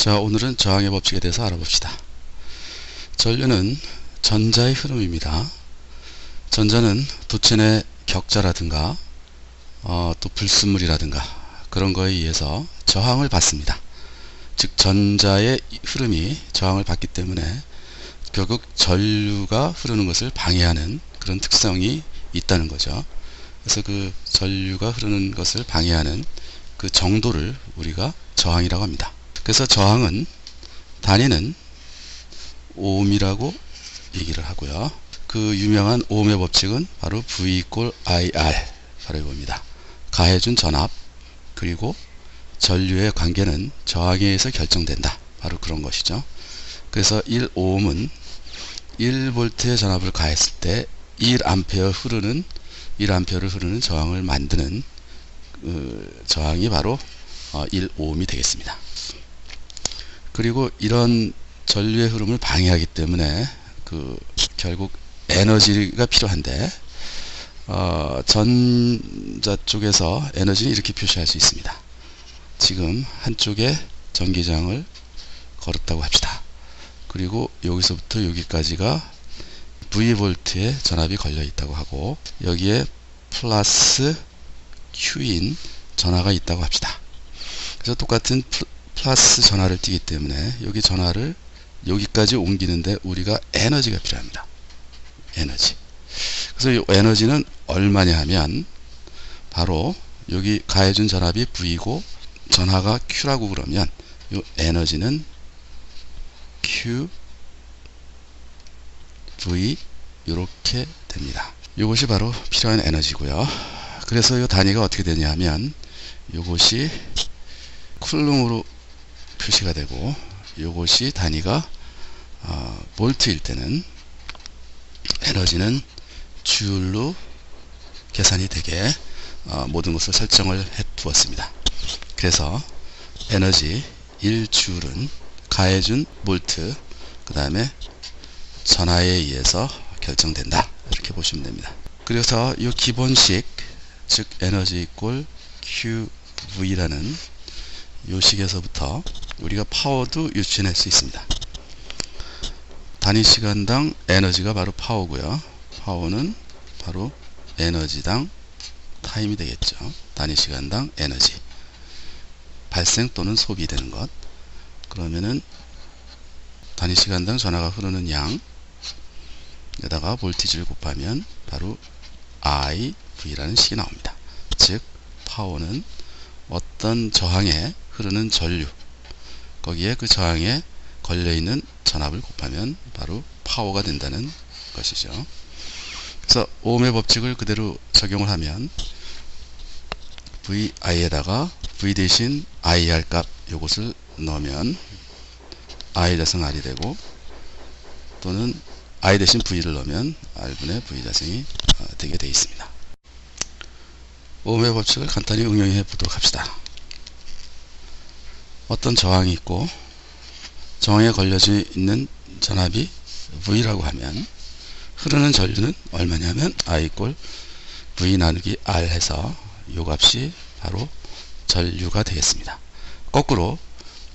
자, 오늘은 저항의 법칙에 대해서 알아봅시다. 전류는 전자의 흐름입니다. 전자는 도체 내 격자라든가 또 불순물이라든가 그런 거에 의해서 저항을 받습니다. 즉 전자의 흐름이 저항을 받기 때문에 결국 전류가 흐르는 것을 방해하는 그런 특성이 있다는 거죠. 그래서 그 전류가 흐르는 것을 방해하는 그 정도를 우리가 저항이라고 합니다. 그래서 저항은 단위는 오음이라고 얘기를 하고요. 그 유명한 오음의 법칙은 바로 V = IR, 바로 이겁니다. 가해준 전압 그리고 전류의 관계는 저항에 의해서 결정된다. 바로 그런 것이죠. 그래서 1오음은 1V의 전압을 가했을 때 1A 를 흐르는 저항을 만드는 저항이 바로 1오음이 되겠습니다. 그리고 이런 전류의 흐름을 방해하기 때문에 결국 에너지가 필요한데 전자 쪽에서 에너지는 이렇게 표시할 수 있습니다. 지금 한쪽에 전기장을 걸었다고 합시다. 그리고 여기서부터 여기까지가 V의 전압이 걸려 있다고 하고 여기에 플러스 Q인 전하가 있다고 합시다. 그래서 똑같은 플러스 전하를 띠기 때문에 여기 전하를 여기까지 옮기는데 우리가 에너지가 필요합니다. 에너지. 그래서 이 에너지는 얼마냐 하면 바로 여기 가해준 전압이 V고 전하가 Q라고 그러면 이 에너지는 Q V 이렇게 됩니다. 이것이 바로 필요한 에너지고요. 그래서 이 단위가 어떻게 되냐 하면 이것이 쿨룸으로 표시가 되고 이것이 단위가 볼트일 때는 에너지는 줄로 계산이 되게 모든 것을 설정을 해 두었습니다. 그래서 에너지 1줄은 가해준 볼트 그 다음에 전하에 의해서 결정된다. 이렇게 보시면 됩니다. 그래서 이 기본식 즉 에너지 = QV라는 이 식에서부터 우리가 파워도 유추해낼 수 있습니다. 단위 시간당 에너지가 바로 파워고요. 파워는 바로 에너지당 타임이 되겠죠. 단위 시간당 에너지 발생 또는 소비되는 것. 그러면은 단위 시간당 전하가 흐르는 양에다가 볼티지를 곱하면 바로 IV라는 식이 나옵니다. 즉 파워는 어떤 저항에 흐르는 전류 거기에 그 저항에 걸려있는 전압을 곱하면 바로 파워가 된다는 것이죠. 그래서 오음의 법칙을 그대로 적용을 하면 VI에다가 V 대신 IR 값 요것을 넣으면 I 자승 R이 되고 또는 I 대신 V를 넣으면 R분의 V 자승이 되게 되어 있습니다. 오음의 법칙을 간단히 응용해 보도록 합시다. 어떤 저항이 있고 저항에 걸려져 있는 전압이 V라고 하면 흐르는 전류는 얼마냐면 I = V 나누기 R 해서 이 값이 바로 전류가 되겠습니다. 거꾸로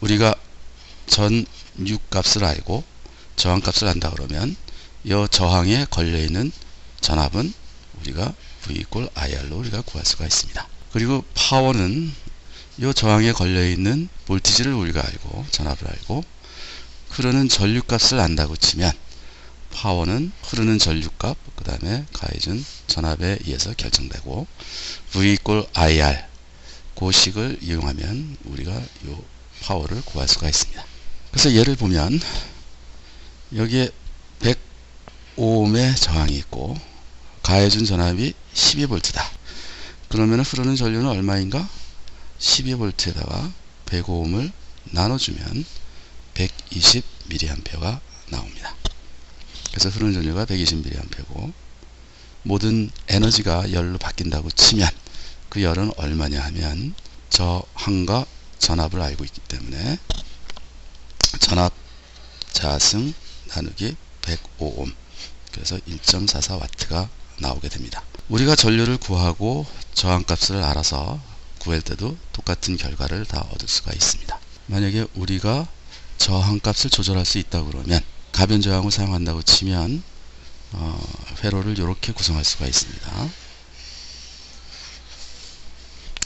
우리가 전류 값을 알고 저항 값을 안다 그러면 이 저항에 걸려있는 전압은 우리가 V = IR로 우리가 구할 수가 있습니다. 그리고 파워는 이 저항에 걸려있는 볼티지를 우리가 알고 전압을 알고 흐르는 전류 값을 안다고 치면 파워는 흐르는 전류 값 그 다음에 가해준 전압에 의해서 결정되고 V = IR 그 식을 이용하면 우리가 이 파워를 구할 수가 있습니다. 그래서 예를 보면 여기에 100오음의 저항이 있고 가해준 전압이 12V다. 그러면 흐르는 전류는 얼마인가? 12V에다가 105오음을 나눠주면 120mA가 나옵니다. 그래서 흐르는 전류가 120mA고 모든 에너지가 열로 바뀐다고 치면 그 열은 얼마냐 하면 저항과 전압을 알고 있기 때문에 전압 자승 나누기 105오hm 그래서 1.44W가 나오게 됩니다. 우리가 전류를 구하고 저항값을 알아서 구할 때도 똑같은 결과를 다 얻을 수가 있습니다. 만약에 우리가 저항값을 조절할 수 있다 그러면 가변 저항을 사용한다고 치면 회로를 이렇게 구성할 수가 있습니다.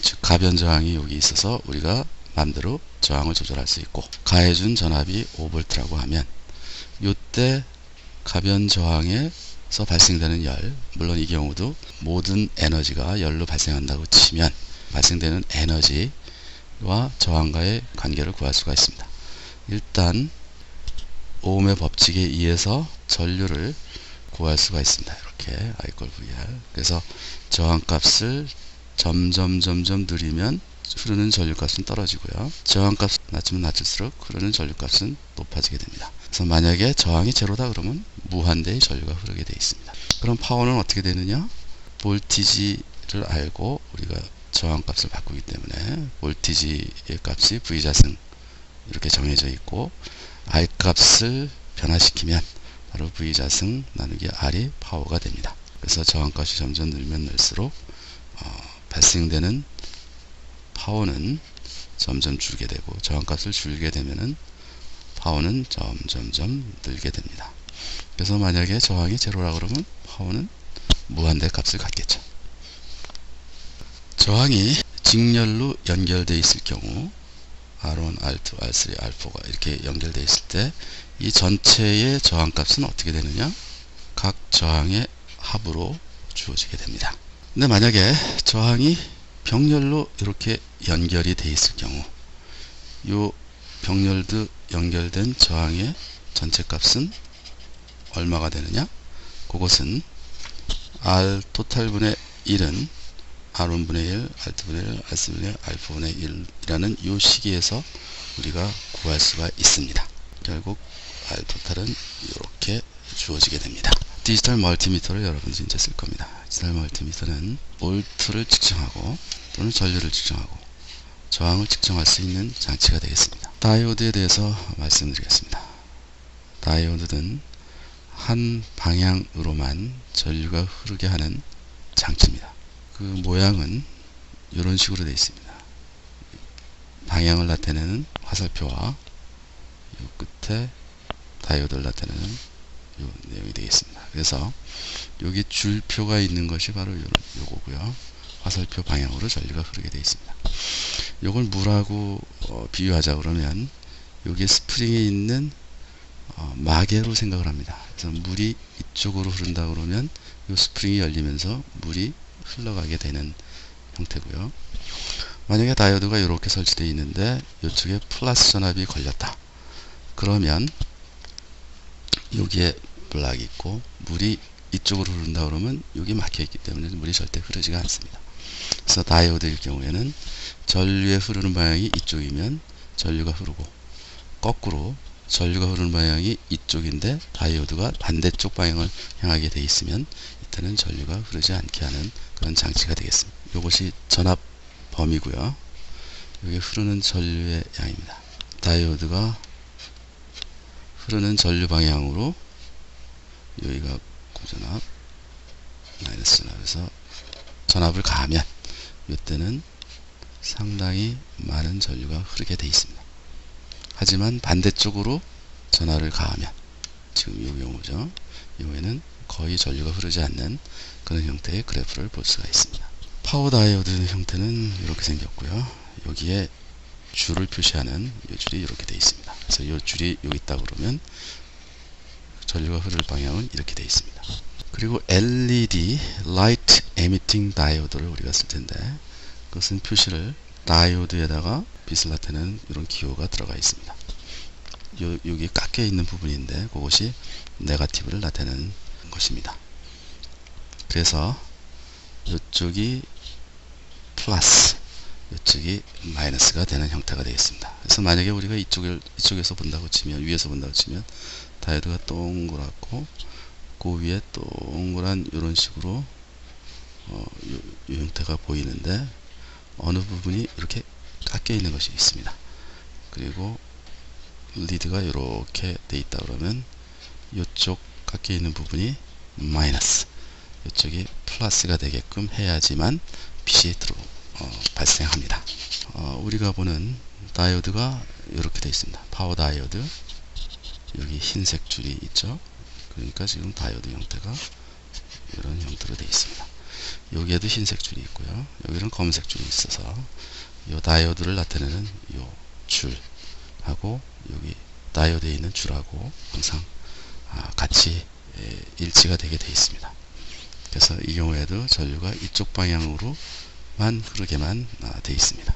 즉 가변 저항이 여기 있어서 우리가 마음대로 저항을 조절할 수 있고, 가해준 전압이 5V라고 하면 이때 가변 저항에서 발생되는 열, 물론 이 경우도 모든 에너지가 열로 발생한다고 치면 발생되는 에너지와 저항과의 관계를 구할 수가 있습니다. 일단 오음의 법칙에 의해서 전류를 구할 수가 있습니다. 이렇게 I = VR. 그래서 저항값을 점점 늘리면 흐르는 전류값은 떨어지고요. 저항값 낮추면 낮출수록 흐르는 전류값은 높아지게 됩니다. 그래서 만약에 저항이 제로다 그러면 무한대의 전류가 흐르게 되어 있습니다. 그럼 파워는 어떻게 되느냐? 볼티지를 알고 우리가 저항값을 바꾸기 때문에 볼티지의 값이 V자승 이렇게 정해져 있고, R 값을 변화시키면 바로 V자승 나누기 R이 파워가 됩니다. 그래서 저항값이 점점 늘면 늘수록 발생되는 파워는 점점 줄게 되고, 저항값을 줄게 되면은 파워는 점점 늘게 됩니다. 그래서 만약에 저항이 제로라 그러면 파워는 무한대 값을 갖겠죠. 저항이 직렬로 연결되어 있을 경우 R1, R2, R3, R4가 이렇게 연결되어 있을 때 이 전체의 저항값은 어떻게 되느냐? 각 저항의 합으로 주어지게 됩니다. 근데 만약에 저항이 병렬로 이렇게 연결이 되어 있을 경우 이 병렬도 연결된 저항의 전체 값은 얼마가 되느냐? 그것은 R 토탈분의 1은 R1분의 1, R2분의 1, R3분의 1, R4분의 1이라는 이 시기에서 우리가 구할 수가 있습니다. 결국 R 토탈은 이렇게 주어지게 됩니다. 디지털 멀티미터를 여러분들이 이제 쓸 겁니다. 디지털 멀티미터는 볼트를 측정하고 또는 전류를 측정하고 저항을 측정할 수 있는 장치가 되겠습니다. 다이오드에 대해서 말씀드리겠습니다. 다이오드는 한 방향으로만 전류가 흐르게 하는 장치입니다. 그 모양은 이런 식으로 되어 있습니다. 방향을 나타내는 화살표와 이 끝에 다이오드를 나타내는 이 내용이 되겠습니다. 그래서 여기 줄표가 있는 것이 바로 요거고요. 화살표 방향으로 전류가 흐르게 되어 있습니다. 요걸 물하고 비유하자 그러면 여기 스프링에 있는 마개로 생각을 합니다. 그래서 물이 이쪽으로 흐른다 그러면 이 스프링이 열리면서 물이 흘러가게 되는 형태고요. 만약에 다이오드가 이렇게 설치되어 있는데 이쪽에 플러스 전압이 걸렸다. 그러면 여기에 블락이 있고 물이 이쪽으로 흐른다 그러면 여기 막혀 있기 때문에 물이 절대 흐르지가 않습니다. 그래서 다이오드일 경우에는 전류의 흐르는 방향이 이쪽이면 전류가 흐르고, 거꾸로 전류가 흐르는 방향이 이쪽인데 다이오드가 반대쪽 방향을 향하게 되어 있으면 이때는 전류가 흐르지 않게 하는 그런 장치가 되겠습니다. 이것이 전압 범위고요. 여기 흐르는 전류의 양입니다. 다이오드가 흐르는 전류 방향으로 여기가 고전압 마이너스 전압에서 전압을 가하면 이때는 상당히 많은 전류가 흐르게 되어 있습니다. 하지만 반대쪽으로 전압을 가하면, 지금 이 경우죠. 이 경우에는 거의 전류가 흐르지 않는 그런 형태의 그래프를 볼 수가 있습니다. 파워 다이오드 형태는 이렇게 생겼고요. 여기에 줄을 표시하는 이 줄이 이렇게 되어 있습니다. 그래서 이 줄이 여기 있다 그러면 전류가 흐를 방향은 이렇게 되어 있습니다. 그리고 LED Light Emitting Diode를 우리가 쓸 텐데, 그것은 표시를 다이오드에다가 빛을 나타내는 이런 기호가 들어가 있습니다. 여기 깎여 있는 부분인데 그것이 네거티브를 나타내는 것입니다. 그래서 이쪽이 플러스, 이쪽이 마이너스가 되는 형태가 되겠습니다. 그래서 만약에 우리가 이쪽에서 본다고 치면, 위에서 본다고 치면 다이오드가 동그랗고 그 위에 동그란 이런 식으로 이 형태가 보이는데 어느 부분이 이렇게 깎여 있는 것이 있습니다. 그리고 리드가 이렇게 돼 있다 그러면 이쪽 깎여 있는 부분이 마이너스, 이쪽이 플러스가 되게끔 해야지만 빛이 발생합니다. 우리가 보는 다이오드가 이렇게 되어 있습니다. 파워 다이오드. 여기 흰색 줄이 있죠. 그러니까 지금 다이오드 형태가 이런 형태로 되어 있습니다. 여기에도 흰색 줄이 있고요. 여기는 검은색 줄이 있어서 이 다이오드를 나타내는 이 줄하고 여기 다이오드에 있는 줄하고 항상 같이 일치가 되게 되어 있습니다. 그래서 이 경우에도 전류가 이쪽 방향으로만 흐르게만 되어 있습니다.